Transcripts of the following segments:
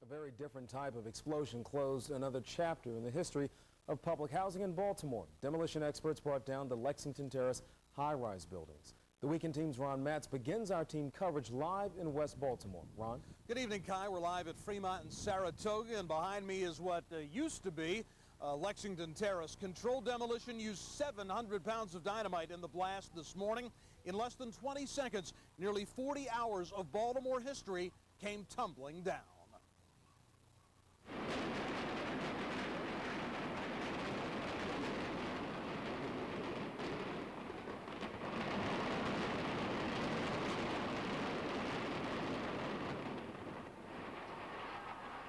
A very different type of explosion closed another chapter in the history of public housing in Baltimore. Demolition experts brought down the Lexington Terrace high-rise buildings. The Weekend Team's Ron Matz begins our team coverage live in West Baltimore. Ron? Good evening, Kai. We're live at Fremont and Saratoga, and behind me is what used to be Lexington Terrace. Controlled demolition used 700 pounds of dynamite in the blast this morning. In less than 20 seconds, nearly 40 hours of Baltimore history came tumbling down.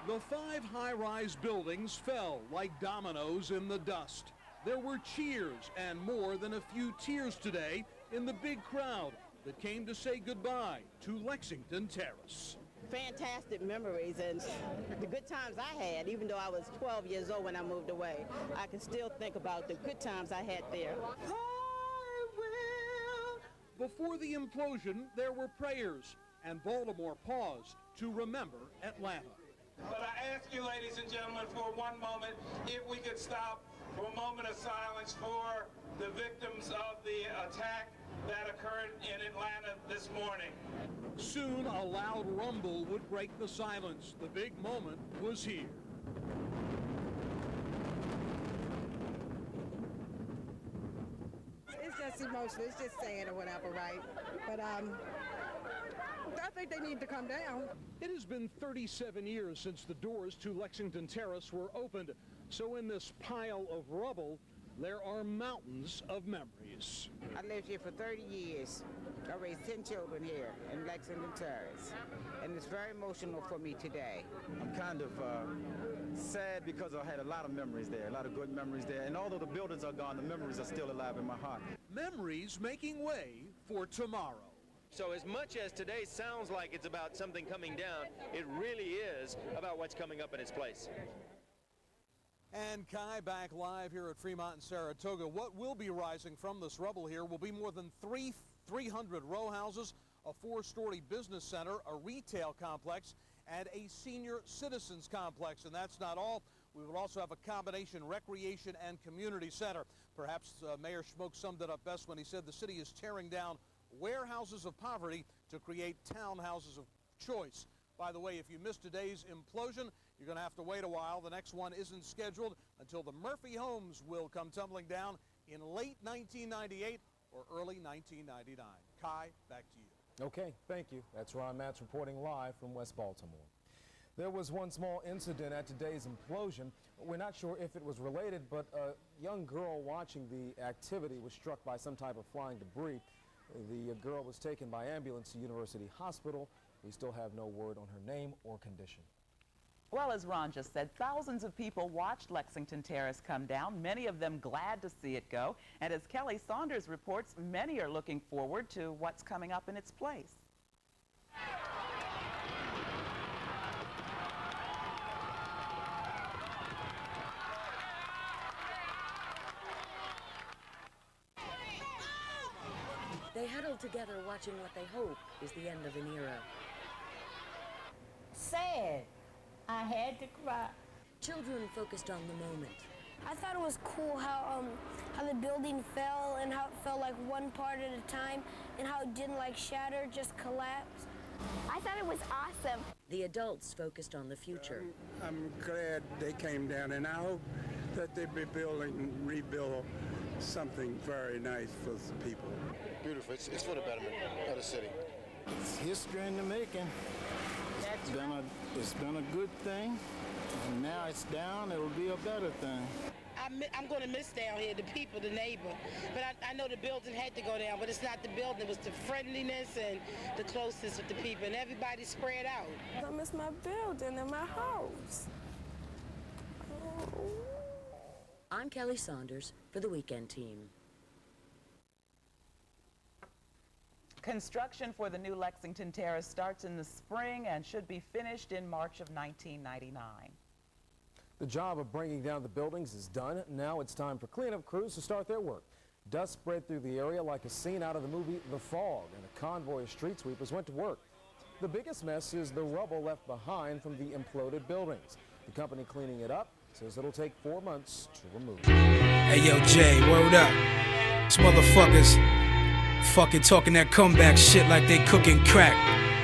The 5 high-rise buildings fell like dominoes in the dust. There were cheers and more than a few tears today in the big crowd that came to say goodbye to Lexington Terrace. Fantastic memories and the good times I had, even though I was 12 years old when I moved away. I can still think about the good times I had there. I will. Before the implosion, there were prayers, and Baltimore paused to remember Atlanta. But I ask you, ladies and gentlemen, for one moment, if we could stop for a moment of silence for the victims of the attack that occurred in Atlanta this morning. Soon, a loud rumble would break the silence. The big moment was here. It's just emotional. It's just sad or whatever, right? But I think they need to come down. It has been 37 years since the doors to Lexington Terrace were opened. So in this pile of rubble, there are mountains of memories. I lived here for 30 years. I raised 10 children here in Lexington Terrace. And it's very emotional for me today. I'm kind of sad because I had a lot of memories there, a lot of good memories there. And although the buildings are gone, the memories are still alive in my heart. Memories making way for tomorrow. So as much as today sounds like it's about something coming down, it really is about what's coming up in its place. And Kai, back live here at Fremont and Saratoga. What will be rising from this rubble here will be more than 300 row houses, a 4-story business center, a retail complex, and a senior citizens complex. And that's not all. We will also have a combination recreation and community center. Perhaps Mayor Schmoke summed it up best when he said the city is tearing down warehouses of poverty to create townhouses of choice. By the way, if you missed today's implosion, you're going to have to wait a while. The next one isn't scheduled until the Murphy homes will come tumbling down in late 1998 or early 1999. Kai, back to you. Okay, thank you. That's Ron Matz reporting live from West Baltimore. There was one small incident at today's implosion. We're not sure if it was related, but a young girl watching the activity was struck by some type of flying debris. The girl was taken by ambulance to University Hospital. We still have no word on her name or condition. Well, as Ron just said, thousands of people watched Lexington Terrace come down, many of them glad to see it go. And as Kelly Saunders reports, many are looking forward to what's coming up in its place. They huddle together watching what they hope is the end of an era. Sad. I had to cry. Children focused on the moment. I thought it was cool how the building fell and how it fell like one part at a time and how it didn't like shatter, just collapse. I thought it was awesome. The adults focused on the future. I'm glad they came down, and I hope that they'll be rebuild something very nice for the people. Beautiful. It's for the betterment of the city. It's history in the making. It's been a good thing. And now it's down, it'll be a better thing. I'm going to miss down here, the people, the neighbor. But I know the building had to go down, but it's not the building. It was the friendliness and the closeness with the people, and everybody spread out. I miss my building and my house. Oh. I'm Kelly Saunders for the Weekend Team. Construction for the new Lexington Terrace starts in the spring and should be finished in March of 1999. The job of bringing down the buildings is done. Now it's time for cleanup crews to start their work. Dust spread through the area like a scene out of the movie The Fog, and a convoy of street sweepers went to work. The biggest mess is the rubble left behind from the imploded buildings. The company cleaning it up says it'll take 4 months to remove it. Hey, yo, Jay, word up. These motherfuckers fucking talking that comeback shit like they cooking crack.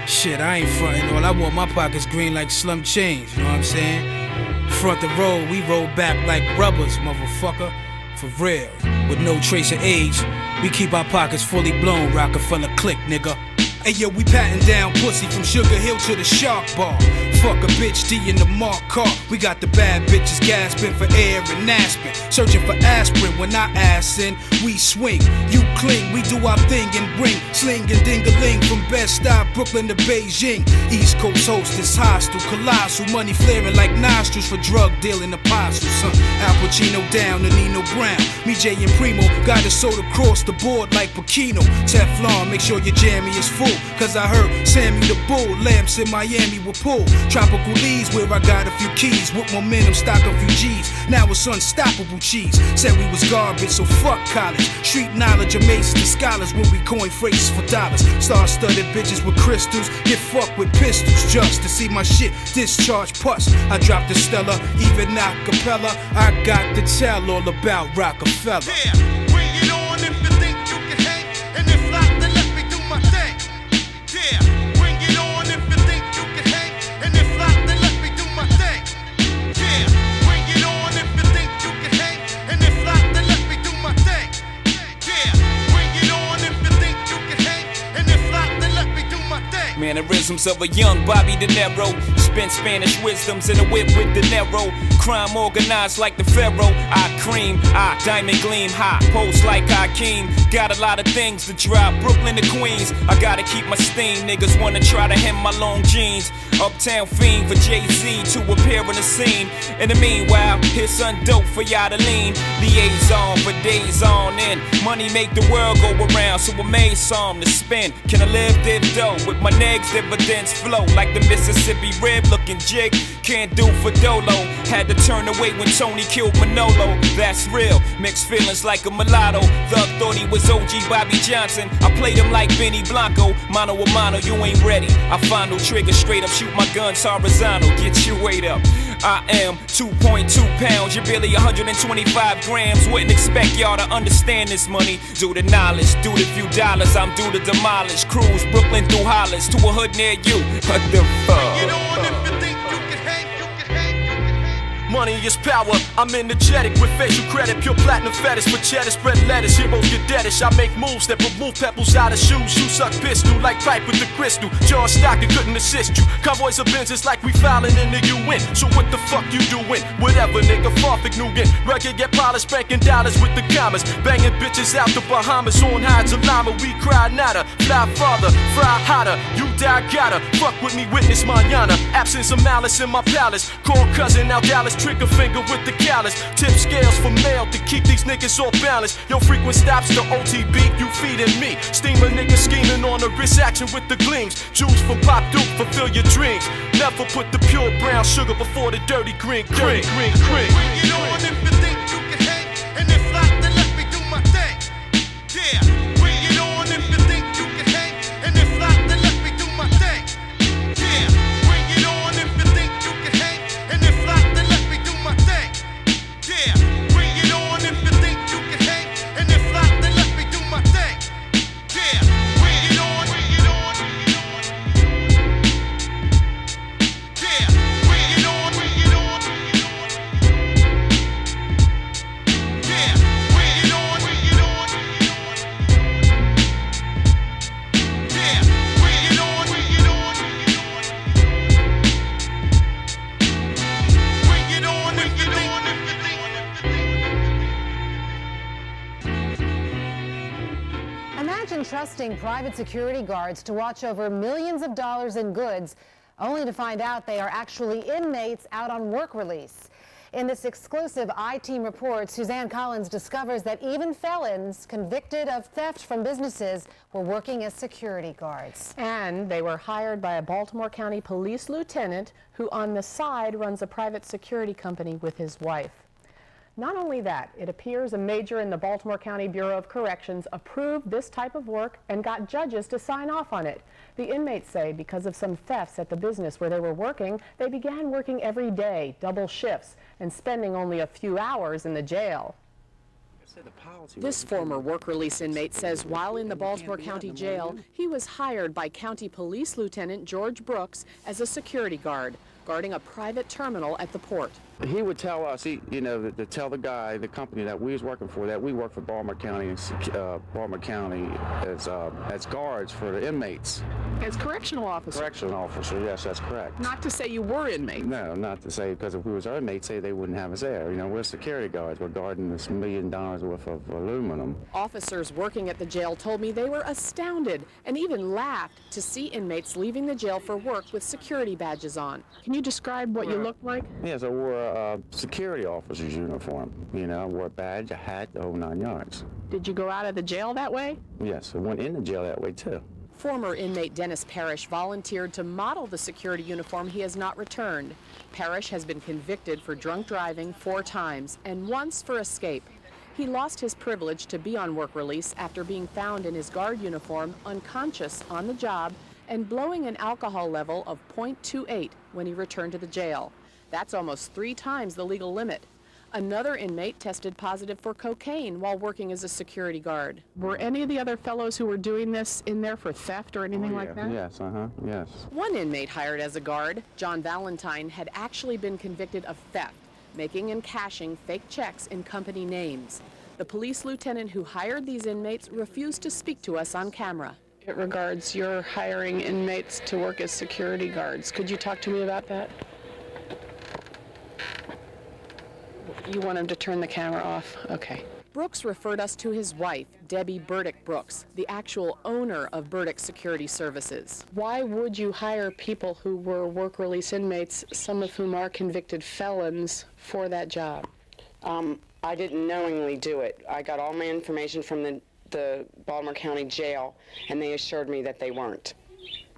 Shit, I ain't frontin'. All I want my pockets green like Slim Change, you know what I'm saying? Front the road, we roll back like rubbers, motherfucker. For real, with no trace of age, we keep our pockets fully blown, Rockefeller click, nigga. Hey yo, we patting down pussy from Sugar Hill to the Shark Bar. Fuck a bitch, D in the Mark car. We got the bad bitches gasping for air and Aspen, searching for aspirin. When I ass in, we swing, you cling. We do our thing and bring sling and ding-a-ling from Bed-Stuy, Brooklyn to Beijing. East Coast host is hostile, colossal money flaring like nostrils for drug dealing apostles. Al Pacino down to Nino Brown. Me, Jay, and Primo got it sold across the board like Pacino. Teflon, make sure your jammy is full. Cause I heard Sammy the Bull, lamps in Miami will pull. Tropical leads where I got a few keys. With momentum, stock a few G's. Now it's unstoppable cheese. Said we was garbage, so fuck college. Street knowledge amazes the scholars when we coin phrases for dollars. Star-studded bitches with crystals. Get fucked with pistols just to see my shit discharge pus. I dropped the Stella, even a cappella. I got to tell all about Rockefeller. Yeah, bring it on if you think you can hang. And if not, then let me do my thing. Yeah, bring it on if you think you can hang. And if not, then let me do my thing. Yeah, bring it on if you think you can hang. And if not, then let me do my thing. Yeah, bring it on if you think you can hang. And if not, then let me do my thing. Mannerisms of a young Bobby De Niro. Spin Spanish wisdoms in a whip with De Niro. Crime organized like the Pharaoh. I cream, I diamond gleam high. Post like Hakeem. Got a lot of things to drop. Brooklyn to Queens. I gotta keep my steam. Niggas wanna try to hem my long jeans. Uptown fiend for Jay-Z to appear in the scene. In the meanwhile, here's some dope for y'all to lean. Liaison for days on end. Money make the world go around, so I made some to spend. Can I live this dough with my negs dividends flow like the Mississippi rib looking jig? Can't do for Dolo. Had to turn away when Tony killed Manolo. That's real. Mixed feelings like a mulatto. Thug thought he was OG Bobby Johnson. I played him like Benny Blanco. Mano a mano, you ain't ready. I find no trigger, straight up shoot my guns horizontal. Get your weight up. I am 2.2 pounds. You're barely 125 grams. Wouldn't expect y'all to understand this money. Do the knowledge, do the few dollars. I'm due to demolish. Cruise Brooklyn through Hollis to a hood near you. What the fuck? You know, if you think you can hang, you can hang, you can hang. Money is power, I'm energetic with facial credit. Pure platinum fetish for cheddar, spread lettuce. Heroes get deadish. I make moves that remove pebbles out of shoes. You suck pistol like pipe with the crystal. John Stockton couldn't assist you. Cowboys are Benzes like we filing in the UN. So what the fuck you doing? Whatever, nigga, Farfik Nugan. Rugged get polished, banking dollars with the commas. Banging bitches out the Bahamas on hides of llama. We cry nada, fly farther, fry hotter. You die gotta fuck with me, witness manana. Absence of malice in my palace. Call cousin out Dallas. Trigger finger with the callus. Tip scales for mail to keep these niggas off balance. Your frequent stops to OTB, you feeding me. Steamer niggas scheming on a wrist action with the gleams. Juice from Pop Duke, fulfill your dreams. Never put the pure brown sugar before the dirty green cream. Bring it on if you think you can hang. And if not, then let me do my thing. Yeah, bring it on if you think you can hang. And if not, then let me do my thing. Yeah, bring it on if you think you can hang. And if not, then let me do my thing. Yeah, bring it on if you think you can hang. And if not, then let me do my thing. Yeah, bring it on, bring it on, bring it on. Yeah, bring it on, bring it on, bring it on. Yeah, bring it on, bring it on, bring it on. Yeah, bring it on, bring it on, bring it on. Bring it on if you think, if you think. Imagine trusting private security guards to watch over millions of dollars in goods, only to find out they are actually inmates out on work release. In this exclusive I-Team report, Suzanne Collins discovers that even felons convicted of theft from businesses were working as security guards. And they were hired by a Baltimore County police lieutenant who on the side runs a private security company with his wife. Not only that, it appears a major in the Baltimore County Bureau of Corrections approved this type of work and got judges to sign off on it. The inmates say because of some thefts at the business where they were working, they began working every day, double shifts, and spending only a few hours in the jail. This former work release inmate says while in the Baltimore County Jail, he was hired by County Police Lieutenant George Brooks as a security guard, guarding a private terminal at the port. He would tell us, to tell the guy, the company that we was working for, that we work for Baltimore County as guards for the inmates. As correctional officer? Correctional officer, yes, that's correct. Not to say you were inmates? No, not to say, because if we was our inmates, they wouldn't have us there. We're security guards. We're guarding this $1 million worth of aluminum. Officers working at the jail told me they were astounded and even laughed to see inmates leaving the jail for work with security badges on. Can you describe what you looked like? Yes, I wore a security officer's uniform. I wore a badge, a hat, the whole 9 yards. Did you go out of the jail that way? Yes, I went in the jail that way too. Former inmate Dennis Parrish volunteered to model the security uniform he has not returned. Parrish has been convicted for drunk driving 4 times and once for escape. He lost his privilege to be on work release after being found in his guard uniform, unconscious on the job, and blowing an alcohol level of .28 when he returned to the jail. That's almost 3 times the legal limit. Another inmate tested positive for cocaine while working as a security guard. Were any of the other fellows who were doing this in there for theft or anything like that? Yes, yes. One inmate hired as a guard, John Valentine, had actually been convicted of theft, making and cashing fake checks in company names. The police lieutenant who hired these inmates refused to speak to us on camera. It regards your hiring inmates to work as security guards. Could you talk to me about that? You want him to turn the camera off? Okay. Brooks referred us to his wife, Debbie Burdick Brooks, the actual owner of Burdick Security Services. Why would you hire people who were work release inmates, some of whom are convicted felons, for that job? I didn't knowingly do it. I got all my information from the Baltimore County Jail, and they assured me that they weren't.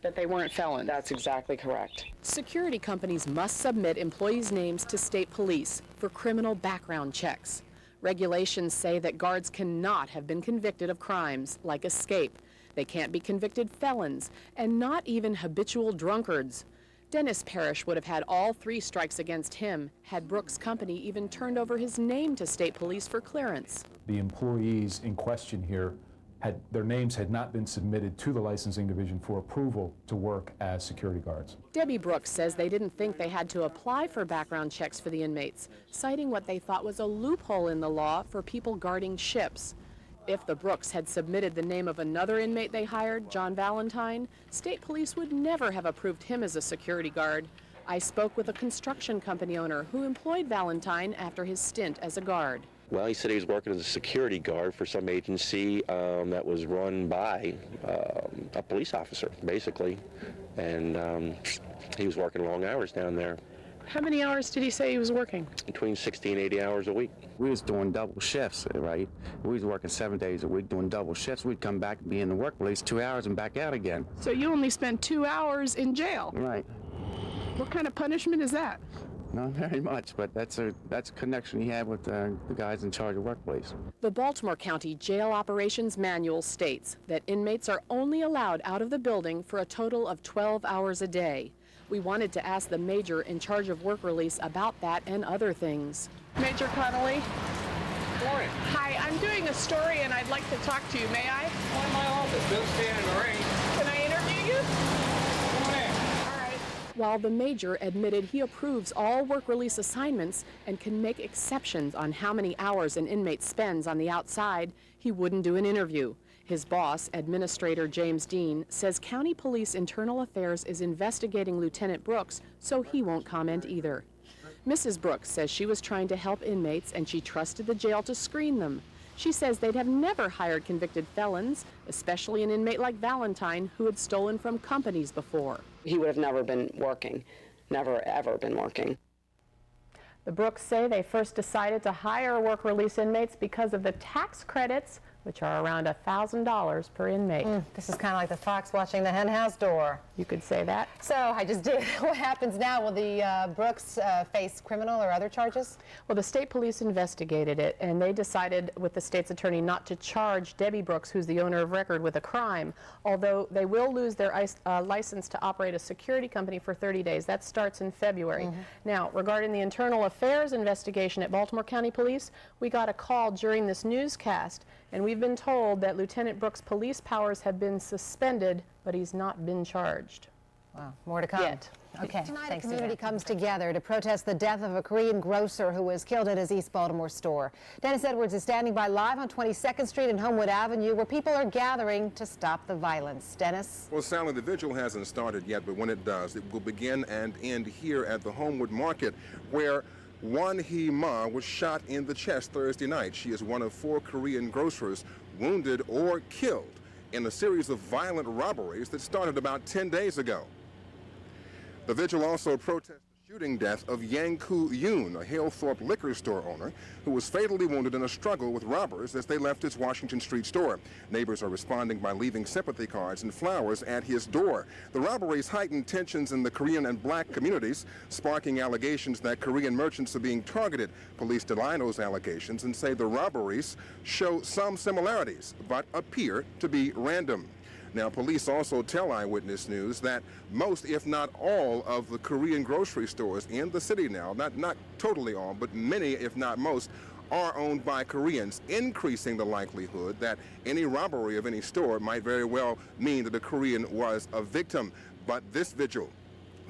That they weren't felons? That's exactly correct. Security companies must submit employees' names to state police for criminal background checks. Regulations say that guards cannot have been convicted of crimes like escape. They can't be convicted felons, and not even habitual drunkards. Dennis Parrish would have had all 3 strikes against him had Brooks' company even turned over his name to state police for clearance. The employees in question here, their names had not been submitted to the licensing division for approval to work as security guards. Debbie Brooks says they didn't think they had to apply for background checks for the inmates, citing what they thought was a loophole in the law for people guarding ships. If the Brooks had submitted the name of another inmate they hired, John Valentine, state police would never have approved him as a security guard. I spoke with a construction company owner who employed Valentine after his stint as a guard. Well, he said he was working as a security guard for some agency that was run by a police officer, basically. And he was working long hours down there. How many hours did he say he was working? Between 60 and 80 hours a week. We was doing double shifts, right? We was working 7 days a week doing double shifts. We'd come back and be in the work release 2 hours and back out again. So you only spent 2 hours in jail? Right. What kind of punishment is that? Not very much, but that's a connection he had with the guys in charge of workplace. The Baltimore County Jail Operations Manual states that inmates are only allowed out of the building for a total of 12 hours a day. We wanted to ask the major in charge of work release about that and other things. Major Connolly? Morning. Hi, I'm doing a story and I'd like to talk to you. May I? Come in my office. Don't stand in the rain. Can I interview you? Come in. All right. While the major admitted he approves all work release assignments and can make exceptions on how many hours an inmate spends on the outside, he wouldn't do an interview. His boss, Administrator James Dean, says County Police Internal Affairs is investigating Lieutenant Brooks, so he won't comment either. Mrs. Brooks says she was trying to help inmates and she trusted the jail to screen them. She says they'd have never hired convicted felons, especially an inmate like Valentine, who had stolen from companies before. He would have never been working, never ever been working. The Brooks say they first decided to hire work release inmates because of the tax credits which are around $1,000 per inmate. This is kind of like the fox watching the henhouse door. You could say that. So I just did. What happens now? Will the Brooks face criminal or other charges? Well, the state police investigated it, and they decided with the state's attorney not to charge Debbie Brooks, who's the owner of record, with a crime, although they will lose their license to operate a security company for 30 days. That starts in February. Now, regarding the internal affairs investigation at Baltimore County Police, we got a call during this newscast, and we've been told that Lieutenant Brooks' police powers have been suspended, but he's not been charged. Wow, more to come. Yet. Okay, tonight a community comes together to protest the death of a Korean grocer who was killed at his East Baltimore store. Dennis Edwards is standing by live on 22nd Street and Homewood Avenue, where people are gathering to stop the violence. Dennis? Well, Sally, the vigil hasn't started yet, but when it does, it will begin and end here at the Homewood Market, where Won Hee Ma was shot in the chest Thursday night. She is one of 4 Korean grocers wounded or killed in a series of violent robberies that started about 10 days ago. The vigil also protests the shooting death of Yang Koo Yoon, a Halethorpe liquor store owner, who was fatally wounded in a struggle with robbers as they left his Washington Street store. Neighbors are responding by leaving sympathy cards and flowers at his door. The robberies heightened tensions in the Korean and black communities, sparking allegations that Korean merchants are being targeted. Police deny those allegations and say the robberies show some similarities, but appear to be random. Now, police also tell Eyewitness News that most, if not all, of the Korean grocery stores in the city now, not totally all, but many, if not most, are owned by Koreans, increasing the likelihood that any robbery of any store might very well mean that a Korean was a victim. But this vigil,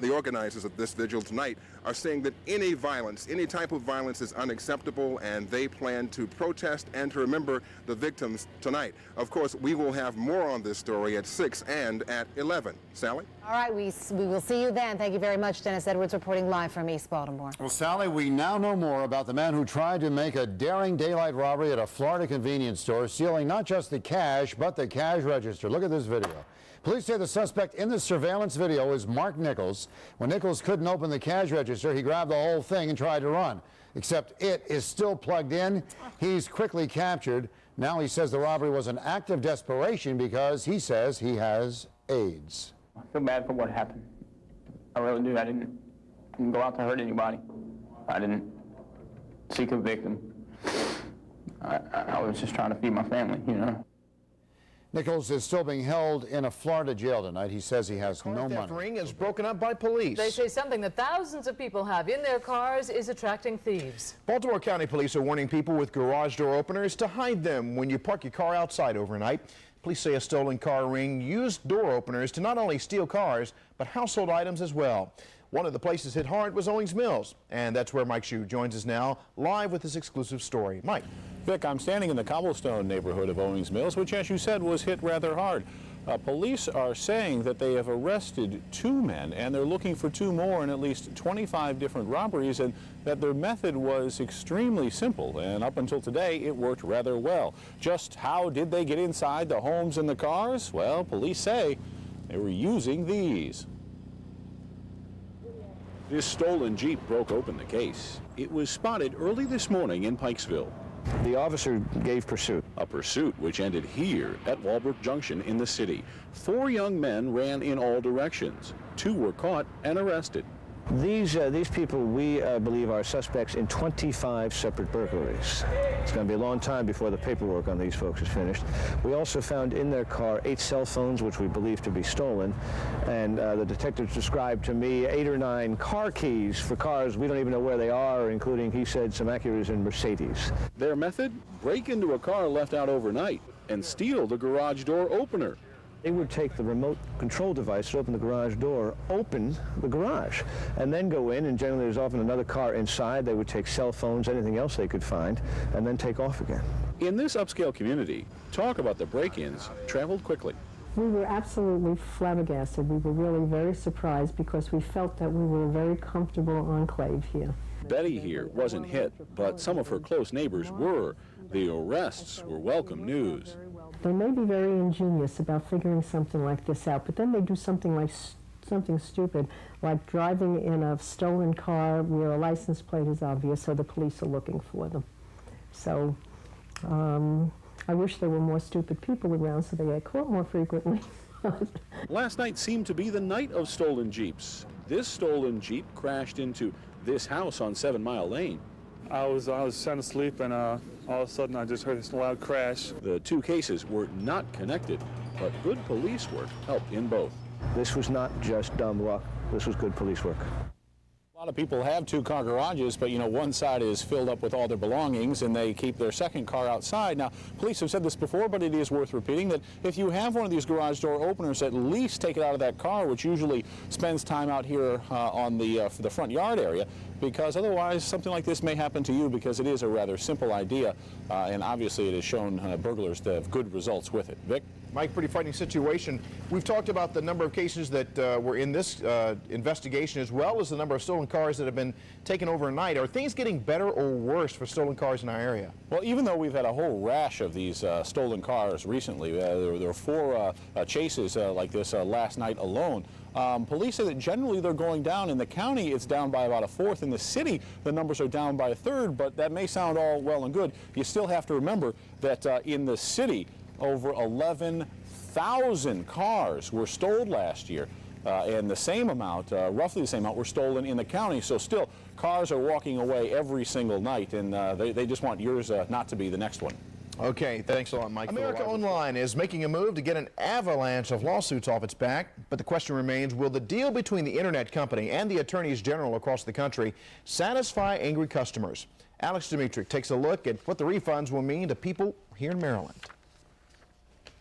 the organizers of this vigil tonight are saying that any violence, any type of violence is unacceptable, and they plan to protest and to remember the victims tonight. Of course, we will have more on this story at 6 and at 11. Sally? All right, we will see you then. Thank you very much, Dennis Edwards, reporting live from East Baltimore. Well, Sally, we now know more about the man who tried to make a daring daylight robbery at a Florida convenience store, stealing not just the cash, but the cash register. Look at this video. Police say the suspect in the surveillance video is Mark Nichols. When Nichols couldn't open the cash register, he grabbed the whole thing and tried to run. Except it is still plugged in. He's quickly captured. Now he says the robbery was an act of desperation because he says he has AIDS. I feel bad for what happened. I really do. I didn't go out to hurt anybody. I didn't seek a victim. I was just trying to feed my family, you know. Nichols is still being held in a Florida jail tonight. He says he has no money. The ring is broken up by police. They say something that thousands of people have in their cars is attracting thieves. Baltimore County Police are warning people with garage door openers to hide them when you park your car outside overnight. Police say a stolen car ring used door openers to not only steal cars, but household items as well. One of the places hit hard was Owings Mills, and that's where Mike Shue joins us now, live with this exclusive story. Mike. Vic, I'm standing in the cobblestone neighborhood of Owings Mills, which, as you said, was hit rather hard. Police are saying that they have arrested 2 men, and they're looking for 2 more in at least 25 different robberies, and that their method was extremely simple, and up until today, it worked rather well. Just how did they get inside the homes and the cars? Well, police say they were using these. This stolen Jeep broke open the case. It was spotted early this morning in Pikesville. The officer gave pursuit. A pursuit which ended here at Walbrook Junction in the city. 4 young men ran in all directions. 2 were caught and arrested. These people, we believe, are suspects in 25 separate burglaries. It's going to be a long time before the paperwork on these folks is finished. We also found in their car 8 cell phones, which we believe to be stolen, and the detectives described to me 8 or 9 car keys for cars we don't even know where they are, including, he said, some Acuras and Mercedes. Their method? Break into a car left out overnight and steal the garage door opener. They would take the remote control device to open the garage door, open the garage, and then go in, and generally there's often another car inside. They would take cell phones, anything else they could find, and then take off again. In this upscale community, talk about the break-ins traveled quickly. We were absolutely flabbergasted. We were really very surprised because we felt that we were a very comfortable enclave here. Betty here wasn't hit, but some of her close neighbors were. The arrests were welcome news. They may be very ingenious about figuring something like this out, but then they do something like something stupid, like driving in a stolen car where a license plate is obvious, so the police are looking for them. So I wish there were more stupid people around so they got caught more frequently. Last night seemed to be the night of stolen Jeeps. This stolen Jeep crashed into this house on 7 Mile Lane. I was sound asleep, and all of a sudden I just heard this loud crash. The two cases were not connected, but good police work helped in both. This was not just dumb luck. This was good police work. A lot of people have two-car garages, but, you know, one side is filled up with all their belongings, and they keep their second car outside. Now, police have said this before, but it is worth repeating that if you have one of these garage door openers, at least take it out of that car, which usually spends time out here on the front yard area, because otherwise something like this may happen to you, because it is a rather simple idea, and obviously it has shown burglars to have good results with it. Vic? Mike, pretty frightening situation. We've talked about the number of cases that were in this investigation, as well as the number of stolen cars that have been taken overnight. Are things getting better or worse for stolen cars in our area? Well, even though we've had a whole rash of these stolen cars recently, there were 4 chases like this last night alone. Police say that generally they're going down. In the county, it's down by about 1/4. In the city, the numbers are down by 1/3, but that may sound all well and good. You still have to remember that in the city, over 11,000 cars were stolen last year, and the same amount, roughly the same amount, were stolen in the county. So still, cars are walking away every single night, and they just want yours not to be the next one. Okay, thanks a lot, Mike. America Online is making a move to get an avalanche of lawsuits off its back, but the question remains, will the deal between the internet company and the attorneys general across the country satisfy angry customers? Alex Dimitri takes a look at what the refunds will mean to people here in Maryland.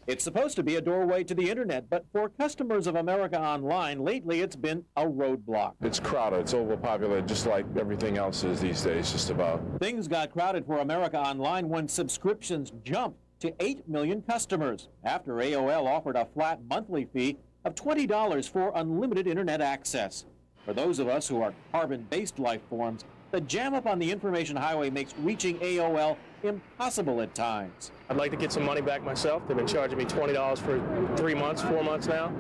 It's supposed to be a doorway to the internet, but for customers of America Online, lately it's been a roadblock. It's crowded, it's overpopulated, just like everything else is these days, just about. Things got crowded for America Online when subscriptions jumped to 8 million customers after AOL offered a flat monthly fee of $20 for unlimited internet access. For those of us who are carbon-based life forms, the jam up on the information highway makes reaching AOL impossible at times. I'd like to get some money back myself. They've been charging me $20 for 3 months, 4 months now,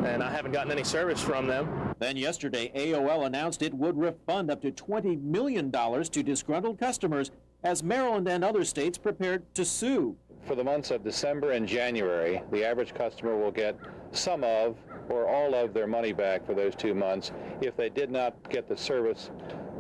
and I haven't gotten any service from them. Then yesterday, AOL announced it would refund up to $20 million to disgruntled customers as Maryland and other states prepared to sue. For the months of December and January, the average customer will get some of or all of their money back for those 2 months if they did not get the service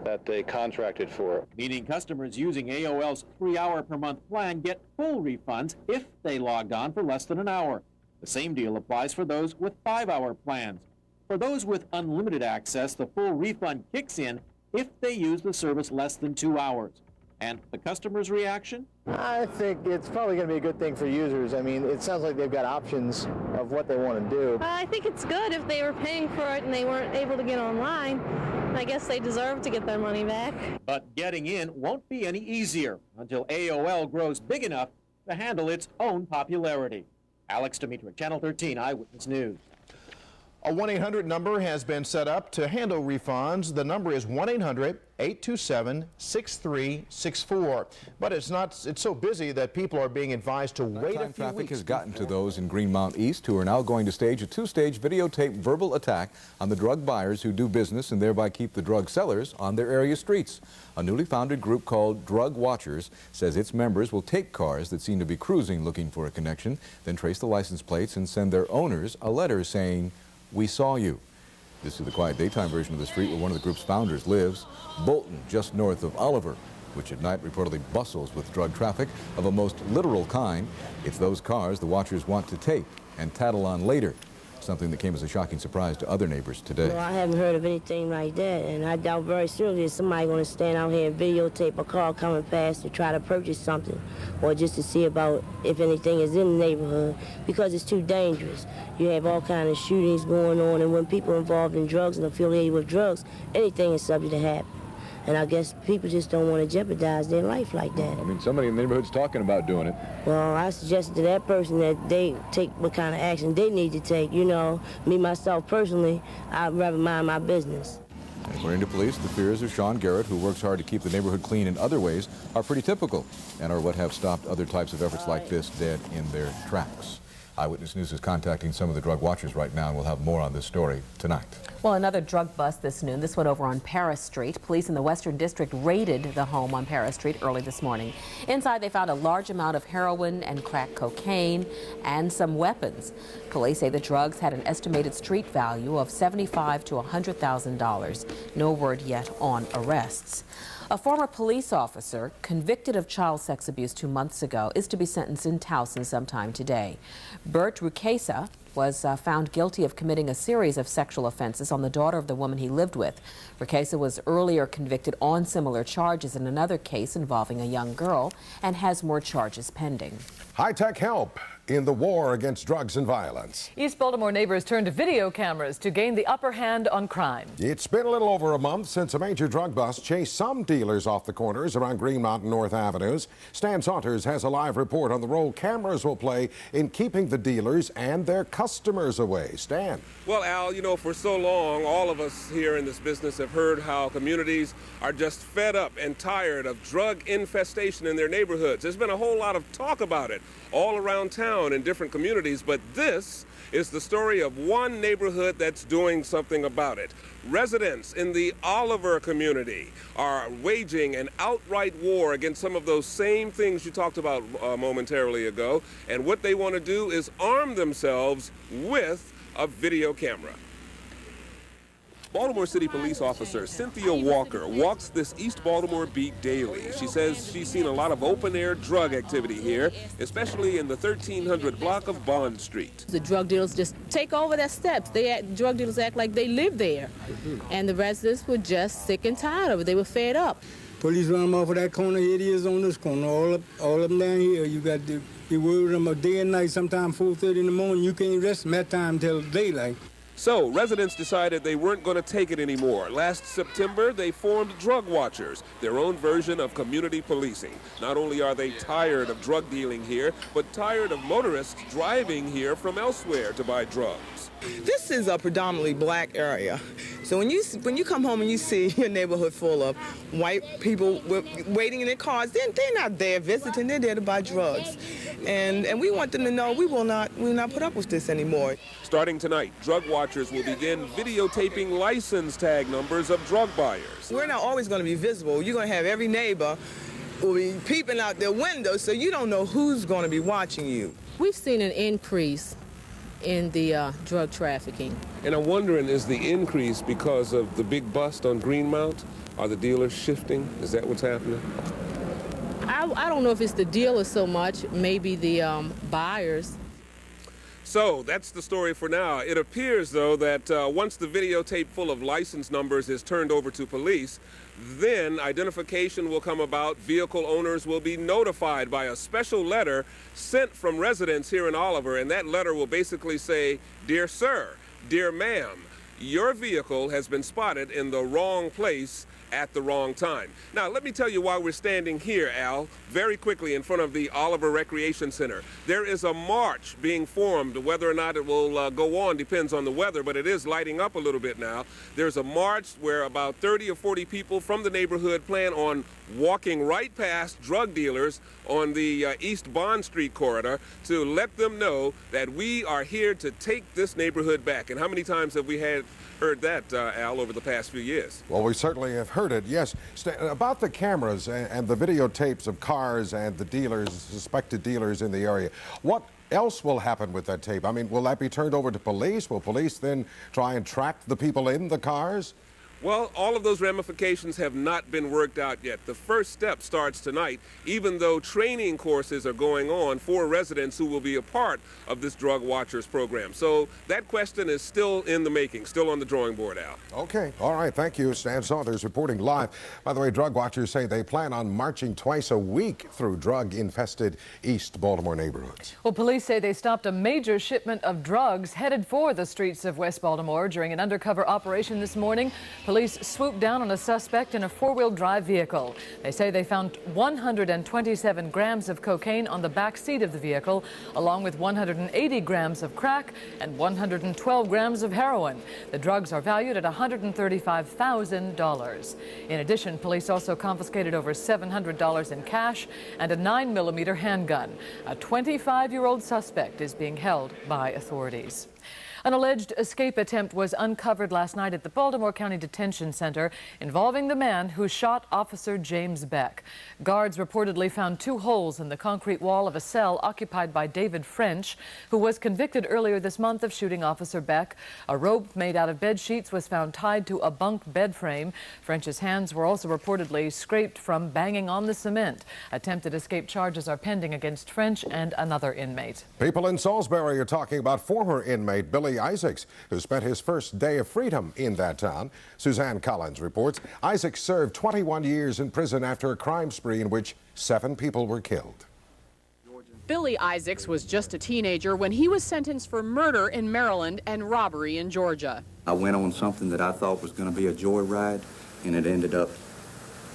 that they contracted for. Meaning customers using AOL's 3-hour per month plan get full refunds if they logged on for less than an hour. The same deal applies for those with 5-hour plans. For those with unlimited access, the full refund kicks in if they use the service less than 2 hours. And the customer's reaction? I think it's probably going to be a good thing for users. I mean, it sounds like they've got options of what they want to do. I think it's good if they were paying for it and they weren't able to get online. I guess they deserve to get their money back. But getting in won't be any easier until AOL grows big enough to handle its own popularity. Alex Dimitri, Channel 13 Eyewitness News. A 1-800 number has been set up to handle refunds. The number is 1-800-827-6364. But it's so busy that people are being advised to wait a few traffic weeks. has gotten to those in Greenmount East who are now going to stage a 2-stage videotaped verbal attack on the drug buyers who do business and thereby keep the drug sellers on their area streets. A newly founded group called Drug Watchers says its members will tape cars that seem to be cruising looking for a connection, then trace the license plates and send their owners a letter saying, "We saw you." This is the quiet daytime version of the street where one of the group's founders lives, Bolton, just north of Oliver, which at night reportedly bustles with drug traffic of a most literal kind. It's those cars the Watchers want to tape and tattle on later, something that came as a shocking surprise to other neighbors today. No, I haven't heard of anything like that, and I doubt very seriously is somebody going to stand out here and videotape a car coming past to try to purchase something, or just to see about if anything is in the neighborhood, because it's too dangerous. You have all kinds of shootings going on, and when people are involved in drugs and affiliated with drugs, anything is subject to happen. And I guess people just don't want to jeopardize their life like that. I mean, somebody in the neighborhood's talking about doing it. Well, I suggested to that person that they take what kind of action they need to take. You know, me, myself, personally, I'd rather mind my business. And according to police, the fears of Sean Garrett, who works hard to keep the neighborhood clean in other ways, are pretty typical and are what have stopped other types of efforts like this dead in their tracks. Eyewitness News is contacting some of the drug watchers right now, and we'll have more on this story tonight. Well, another drug bust this noon. This one over on Paris Street. Police in the Western District raided the home on Paris Street early this morning. Inside, they found a large amount of heroin and crack cocaine and some weapons. Police say the drugs had an estimated street value of $75,000 to $100,000. No word yet on arrests. A former police officer convicted of child sex abuse 2 months ago is to be sentenced in Towson sometime today. Bert Rukesa was found guilty of committing a series of sexual offenses on the daughter of the woman he lived with. Rukesa was earlier convicted on similar charges in another case involving a young girl and has more charges pending. High-tech help in the war against drugs and violence. East Baltimore neighbors turned to video cameras to gain the upper hand on crime. It's been a little over a month since a major drug bust chased some dealers off the corners around Greenmount and North Avenues. Stan Saunders has a live report on the role cameras will play in keeping the dealers and their customers away. Stan. Well, Al, you know, for so long, all of us here in this business have heard how communities are just fed up and tired of drug infestation in their neighborhoods. There's been a whole lot of talk about it all around town in different communities, but this is the story of one neighborhood that's doing something about it. Residents in the Oliver community are waging an outright war against some of those same things you talked about momentarily ago, and what they want to do is arm themselves with a video camera. Baltimore City Police Officer Cynthia Walker walks this East Baltimore beat daily. She says she's seen a lot of open-air drug activity here, especially in the 1300 block of Bond Street. The drug dealers just take over their steps. Drug dealers act like they live there. And the residents were just sick and tired of it. They were fed up. Police run them off of that corner. It is on this corner. All of them down here. You got to be worried them day and night. Sometimes 4:30 in the morning. You can't rest from that time till daylight. So residents decided they weren't going to take it anymore. Last September, they formed Drug Watchers, their own version of community policing. Not only are they tired of drug dealing here, but tired of motorists driving here from elsewhere to buy drugs. This is a predominantly black area. So when you come home and you see your neighborhood full of white people waiting in their cars, they're not there visiting, they're there to buy drugs. And we want them to know we will not put up with this anymore. Starting tonight, Drug Watchers will begin videotaping license tag numbers of drug buyers. We're not always going to be visible. You're going to have every neighbor will be peeping out their window, so you don't know who's going to be watching you. We've seen an increase in the drug trafficking. And I'm wondering, is the increase because of the big bust on Greenmount? Are the dealers shifting? Is that what's happening? I don't know if it's the dealers so much, maybe the buyers. So that's the story for now. It appears, though, that once the videotape full of license numbers is turned over to police, then identification will come about. Vehicle owners will be notified by a special letter sent from residents here in Oliver, and that letter will basically say, "Dear sir, dear ma'am, your vehicle has been spotted in the wrong place at the wrong time." Now, let me tell you why we're standing here, Al, very quickly in front of the Oliver Recreation Center. There is a march being formed. Whether or not it will go on depends on the weather, but it is lighting up a little bit now. There's a march where about 30 or 40 people from the neighborhood plan on walking right past drug dealers on the East Bond Street corridor to let them know that we are here to take this neighborhood back. And how many times have we heard that, Al, over the past few years? Well, we certainly have heard it, yes. About the cameras and the videotapes of cars and the dealers, suspected dealers in the area, what else will happen with that tape? I mean, will that be turned over to police? Will police then try and track the people in the cars? Well, all of those ramifications have not been worked out yet. The first step starts tonight, even though training courses are going on for residents who will be a part of this Drug Watchers program. So that question is still in the making, still on the drawing board, Al. Okay. All right. Thank you. Stan Saunders reporting live. By the way, Drug Watchers say they plan on marching twice a week through drug-infested East Baltimore neighborhoods. Well, police say they stopped a major shipment of drugs headed for the streets of West Baltimore during an undercover operation this morning. Police swooped down on a suspect in a four-wheel drive vehicle. They say they found 127 grams of cocaine on the back seat of the vehicle, along with 180 grams of crack and 112 grams of heroin. The drugs are valued at $135,000. In addition, police also confiscated over $700 in cash and a 9mm handgun. A 25-year-old suspect is being held by authorities. An alleged escape attempt was uncovered last night at the Baltimore County Detention Center involving the man who shot Officer James Beck. Guards reportedly found 2 holes in the concrete wall of a cell occupied by David French, who was convicted earlier this month of shooting Officer Beck. A rope made out of bed sheets was found tied to a bunk bed frame. French's hands were also reportedly scraped from banging on the cement. Attempted escape charges are pending against French and another inmate. People in Salisbury are talking about former inmate Billy Isaacs, who spent his first day of freedom in that town. Suzanne Collins reports Isaacs served 21 years in prison after a crime spree in which 7 people were killed. Billy Isaacs was just a teenager when he was sentenced for murder in Maryland and robbery in Georgia. I went on something that I thought was going to be a joyride, and it ended up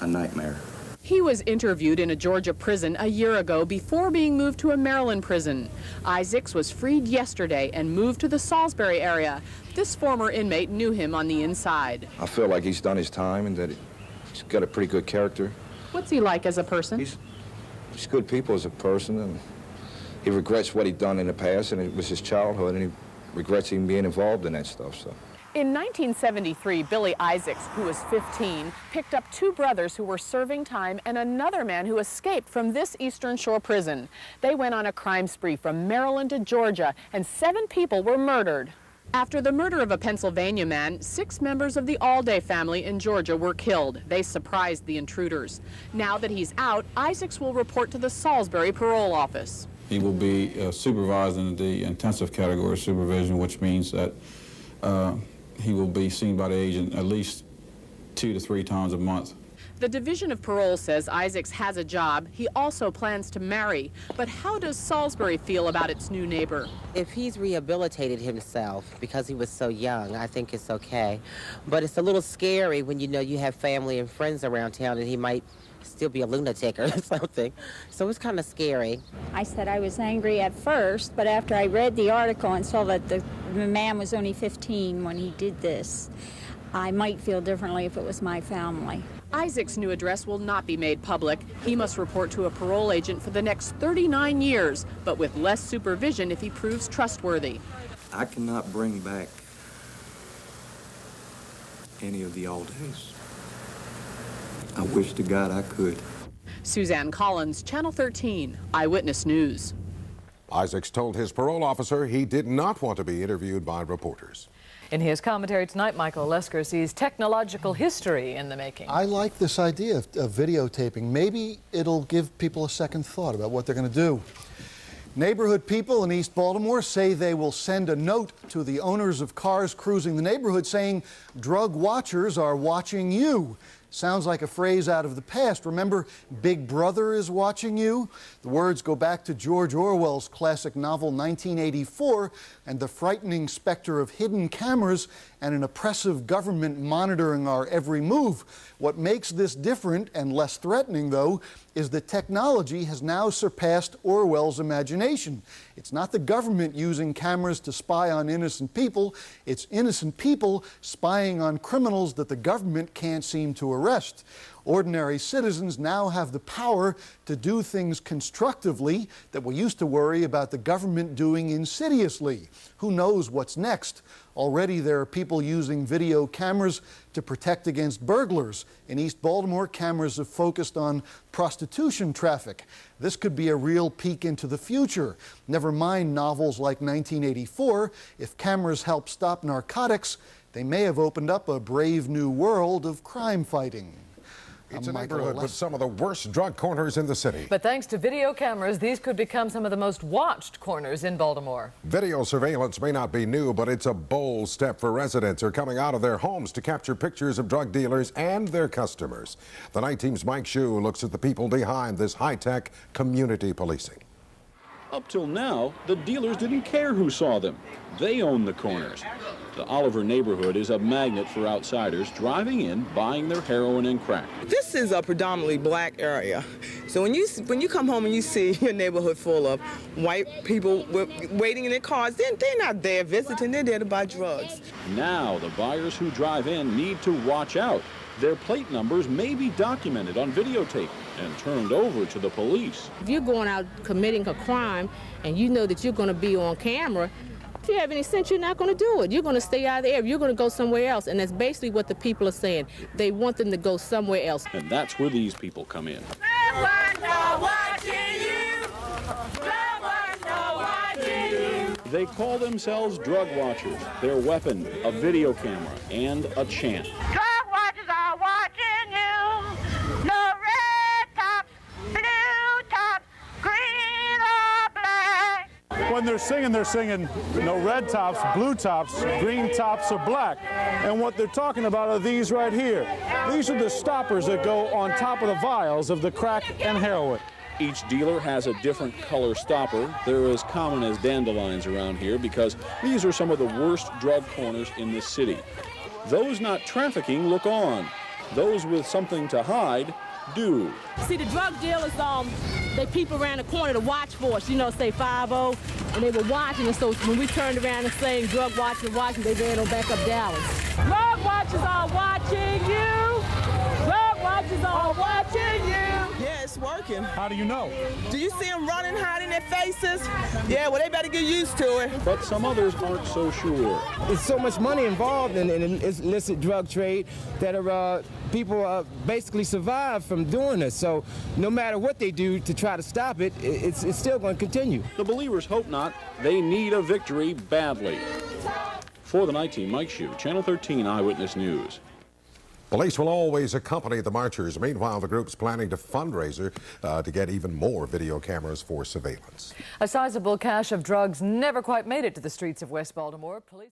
a nightmare. He was interviewed in a Georgia prison a year ago before being moved to a Maryland prison. Isaacs was freed yesterday and moved to the Salisbury area. This former inmate knew him on the inside. I feel like he's done his time and that he's got a pretty good character. What's he like as a person? He's good people as a person, and he regrets what he'd done in the past, and it was his childhood, and he regrets even being involved in that stuff. So. In 1973, Billy Isaacs, who was 15, picked up 2 brothers who were serving time and another man who escaped from this Eastern Shore prison. They went on a crime spree from Maryland to Georgia, and 7 people were murdered. After the murder of a Pennsylvania man, 6 members of the Alday family in Georgia were killed. They surprised the intruders. Now that he's out, Isaacs will report to the Salisbury Parole Office. He will be supervised in the intensive category of supervision, which means that he will be seen by the agent at least 2 to 3 times a month. The Division of Parole says Isaacs has a job. He also plans to marry. But how does Salisbury feel about its new neighbor? If he's rehabilitated himself because he was so young, I think it's okay. But it's a little scary when you know you have family and friends around town and he might still be a lunatic or something. So it's kind of scary. I said I was angry at first, but after I read the article and saw that the man was only 15 when he did this, I might feel differently if it was my family. Isaac's new address will not be made public. He must report to a parole agent for the next 39 years, but with less supervision if he proves trustworthy. I cannot bring back any of the old days. I wish to God I could. Suzanne Collins, Channel 13, Eyewitness News. Isaacs told his parole officer he did not want to be interviewed by reporters. In his commentary tonight, Michael Lesker sees technological history in the making. I like this idea of videotaping. Maybe it'll give people a second thought about what they're going to do. Neighborhood people in East Baltimore say they will send a note to the owners of cars cruising the neighborhood saying, "Drug watchers are watching you." Sounds like a phrase out of the past. Remember, Big Brother is watching you? The words go back to George Orwell's classic novel 1984 and the frightening specter of hidden cameras and an oppressive government monitoring our every move. What makes this different and less threatening, though, is that technology has now surpassed Orwell's imagination. It's not the government using cameras to spy on innocent people. It's innocent people spying on criminals that the government can't seem to arrest. Ordinary citizens now have the power to do things constructively that we used to worry about the government doing insidiously. Who knows what's next? Already there are people using video cameras to protect against burglars. In East Baltimore, cameras have focused on prostitution traffic. This could be a real peek into the future. Never mind novels like 1984. If cameras help stop narcotics, they may have opened up a brave new world of crime fighting. It's a neighborhood with some of the worst drug corners in the city. But thanks to video cameras, these could become some of the most watched corners in Baltimore. Video surveillance may not be new, but it's a bold step for residents who are coming out of their homes to capture pictures of drug dealers and their customers. The night team's Mike Shue looks at the people behind this high-tech community policing. Up till now, the dealers didn't care who saw them. They owned the corners. The Oliver neighborhood is a magnet for outsiders driving in, buying their heroin and crack. This is a predominantly black area. So when you come home and you see your neighborhood full of white people waiting in their cars, they're not there visiting, they're there to buy drugs. Now the buyers who drive in need to watch out. Their plate numbers may be documented on videotape and turned over to the police. If you're going out committing a crime and you know that you're going to be on camera, if you have any sense, you're not going to do it. You're going to stay out of the area. You're going to go somewhere else. And that's basically what the people are saying. They want them to go somewhere else. And that's where these people come in. They call themselves drug watchers. Their weapon, a video camera and a chant. Drug watchers are watching you. No red tops, blue tops, green or black. When they're singing no red tops, blue tops, green tops, or black. And what they're talking about are these right here. These are the stoppers that go on top of the vials of the crack and heroin. Each dealer has a different color stopper. They're as common as dandelions around here because these are some of the worst drug corners in this city. Those not trafficking look on. Those with something to hide do. See, the drug dealers, they peep around the corner to watch for us, say 5-0, and they were watching, and so when we turned around and saying drug watching, they ran on back up Dallas. Drug watchers are watching you. Drug watchers are watching you. Yeah, it's working. How do you know? Do you see them running, hiding their faces? Yeah, well, they better get used to it. But some others aren't so sure. There's so much money involved in this illicit drug trade that people basically survive from doing this. So no matter what they do to try to stop it, it's still going to continue. The believers hope not. They need a victory badly. For the night team, Mike Shue, Channel 13 Eyewitness News. Police will always accompany the marchers. Meanwhile, the group's planning to fundraiser to get even more video cameras for surveillance. A sizable cache of drugs never quite made it to the streets of West Baltimore. Police